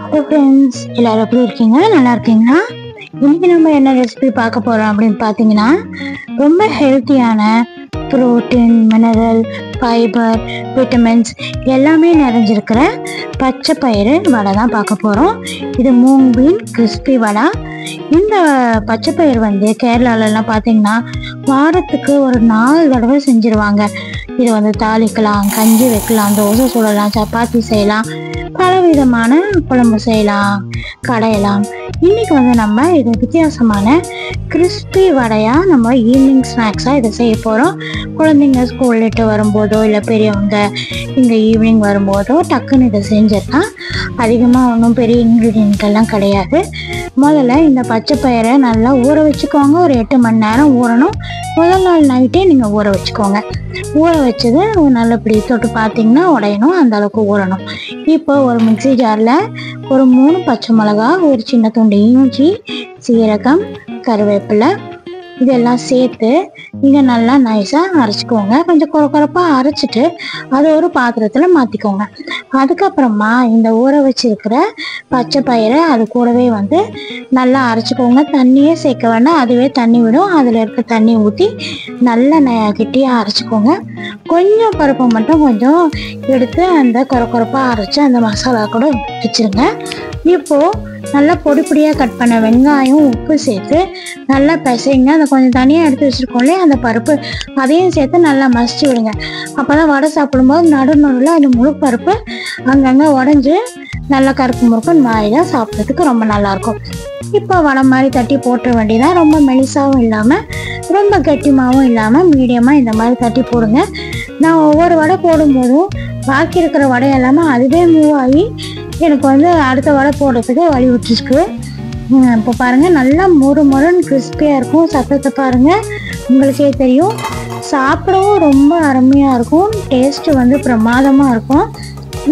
Hello friends, எல்லாரும் எப்படி இருக்கீங்க? நல்லா இருக்கீங்களா? இன்னைக்கு நம்ம என்ன ரெசிபி பார்க்க போறோம் அப்படின்னு பார்த்தீங்கன்னா, ரொம்ப ஹெல்த்தியான புரோட்டீன், மினரல், ஃபைபர், விட்டமின்ஸ் எல்லாமே நிறைஞ்சிருக்கிற பச்சை பயிறு வடை தான் பார்க்க போகிறோம். இது மூங் பீன் கிறிஸ்பி வடை. இந்த பச்சை பயிர் கேரளாலெல்லாம் பார்த்தீங்கன்னா வாரத்துக்கு ஒரு 4 தடவை செஞ்சுருவாங்க. இது தாளிக்கலாம், கஞ்சி வைக்கலாம், தோசை சுடலாம், சப்பாத்தி செய்யலாம், பல விதமான குழம்பு செய்யலாம், கடையலாம். இன்னைக்கு நம்ம இது வித்தியாசமான கிறிஸ்பி வடையாக நம்ம ஈவினிங் ஸ்நாக்ஸாக இதை செய்ய போகிறோம். குழந்தைங்க ஸ்கூல் விட்டு வரும்போதோ இல்லை பெரியவங்க இங்கே ஈவினிங் வரும்போதோ டக்குன்னு இதை செஞ்சிடலாம். அதிகமாக ஒன்றும் பெரிய இன்க்ரீடியன்ட் எல்லாம் கிடையாது. முதல்ல இந்த பச்சை பயிரை நல்லா ஊற வச்சுக்கோங்க. ஒரு 8 மணி நேரம் ஊறணும். முதல் நாள் நைட்டே நீங்கள் ஊற வச்சுக்கோங்க. ஊற வச்சது நல்லபடி தொட்டு பார்த்தீங்கன்னா உடையணும், அந்த அளவுக்கு ஊறணும். இப்போ ஒரு மிக்ஸி ஜாரில் ஒரு 3 பச்சை மிளகா, ஒரு சின்ன துண்டு இஞ்சி, சீரகம், கருவேப்பிலை இதெல்லாம் சேர்த்து நீங்கள் நல்லா நைஸாக அரைச்சிக்கோங்க. கொஞ்சம் குறப்பாக அரைச்சிட்டு அதை ஒரு பாத்திரத்தில் மாற்றிக்கோங்க. அதுக்கப்புறமா இந்த ஊற வச்சிருக்கிற பச்சை பயிரை அது கூடவே நல்லா அரைச்சிக்கோங்க. தண்ணியே சேர்க்க வேண்டாம், அதுவே தண்ணி விடும். அதில் இருக்க தண்ணி ஊற்றி நல்லா கெட்டியாக அரைச்சிக்கோங்க. கொஞ்சம் பருப்பை மட்டும் கொஞ்சம் எடுத்து அந்த குறப்பாக அரைச்சி அந்த மசாலா கூட வச்சுருங்க. இப்போது நல்லா பொடி பொடியாக கட் பண்ண வெங்காயம், உப்பு சேர்த்து நல்லா பிசைங்க. அதை கொஞ்சம் தனியாக எடுத்து வச்சுருக்கோம்லே அந்த பருப்பு, அதையும் சேர்த்து நல்லா மசிச்சு விடுங்க. அப்போ தான் வடை சாப்பிடும்போது நடுநடுவில் அந்த முழு பருப்பு அங்கங்கே உடஞ்சி நல்லா கருப்பு முறுக்குன்னு வாயில் சாப்பிட்றதுக்கு ரொம்ப நல்லாயிருக்கும். இப்போ வடை மாதிரி தட்டி போட்டுற வேண்டியதான். ரொம்ப மெலிசாவும் இல்லாமல் ரொம்ப கட்டிமாவும் இல்லாமல் மீடியமாக இந்த மாதிரி தட்டி போடுங்க. நான் ஒவ்வொரு வடை போடும்போதும் பாக்கி இருக்கிற வடை எல்லாமே அதுவே மூவ் ஆகி எனக்கு அடுத்த வடை போடுறதுக்கு வழி விட்டுருக்கு. இப்போ பாருங்கள், நல்லா முறுன்னு கிறிஸ்பியாக இருக்கும். சத்தத்தை பாருங்கள், உங்களுக்கே தெரியும். சாப்பிடவும் ரொம்ப அருமையாக இருக்கும். டேஸ்ட்டு பிரமாதமாக இருக்கும்.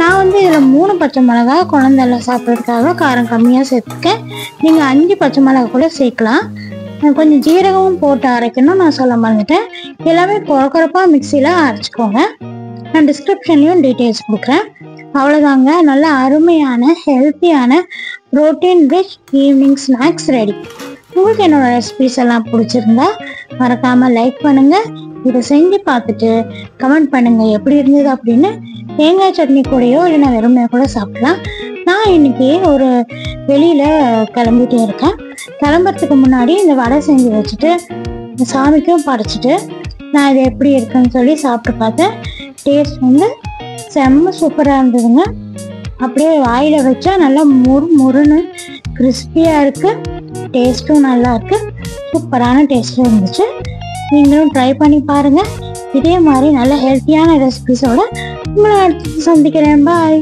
நான் இதில் 3 பச்சை மிளகா குழந்தெல்லாம் சாப்பிட்றதுக்காக காரம் கம்மியாக சேர்த்துருக்கேன். நீங்கள் 5 பச்சை மிளகா கூட சேர்க்கலாம். கொஞ்சம் ஜீரகமும் போட்டு அரைக்கணும், நான் சொல்ல மறந்துட்டேன். எல்லாமே குறப்பாக மிக்சியில் அரைச்சிக்கோங்க. நான் டிஸ்கிரிப்ஷன்லேயும் டீட்டெயில்ஸ் கொடுக்குறேன். அவ்வளோதாங்க, நல்ல அருமையான ஹெல்த்தியான protein rich evening snacks ready. உங்களுக்கு என்னோட ரெசிபிஸ் எல்லாம் பிடிச்சிருந்தா மறக்காமல் லைக் பண்ணுங்கள். இதை செஞ்சு பார்த்துட்டு கமெண்ட் பண்ணுங்கள் எப்படி இருந்தது அப்படின்னு. தேங்காய் சட்னி கூடயோ இல்லைன்னா வெறுமையாக கூட சாப்பிடலாம். நான் இன்னைக்கு ஒரு வெளியில் கிளம்பிட்டே இருக்கேன். கிளம்புறதுக்கு முன்னாடி இந்த வடை செஞ்சு வச்சுட்டு சாமிக்கும் படைச்சிட்டு நான் இது எப்படி இருக்குன்னு சொல்லி சாப்பிட்டு பார்த்தேன். டேஸ்ட் செம்ம சூப்பராக இருந்ததுங்க. அப்படியே வாயில் வச்சா நல்லா முறுன்னு கிறிஸ்பியாக இருக்குது. டேஸ்ட்டும் நல்லா இருக்குது. சூப்பரான டேஸ்ட்டும் இருந்துச்சு. நீங்களும் ட்ரை பண்ணி பாருங்கள். இதே மாதிரி நல்ல ஹெல்த்தியான ரெசிபிஸோட உங்களை அடுத்து சந்திக்கிறேன். பாய்.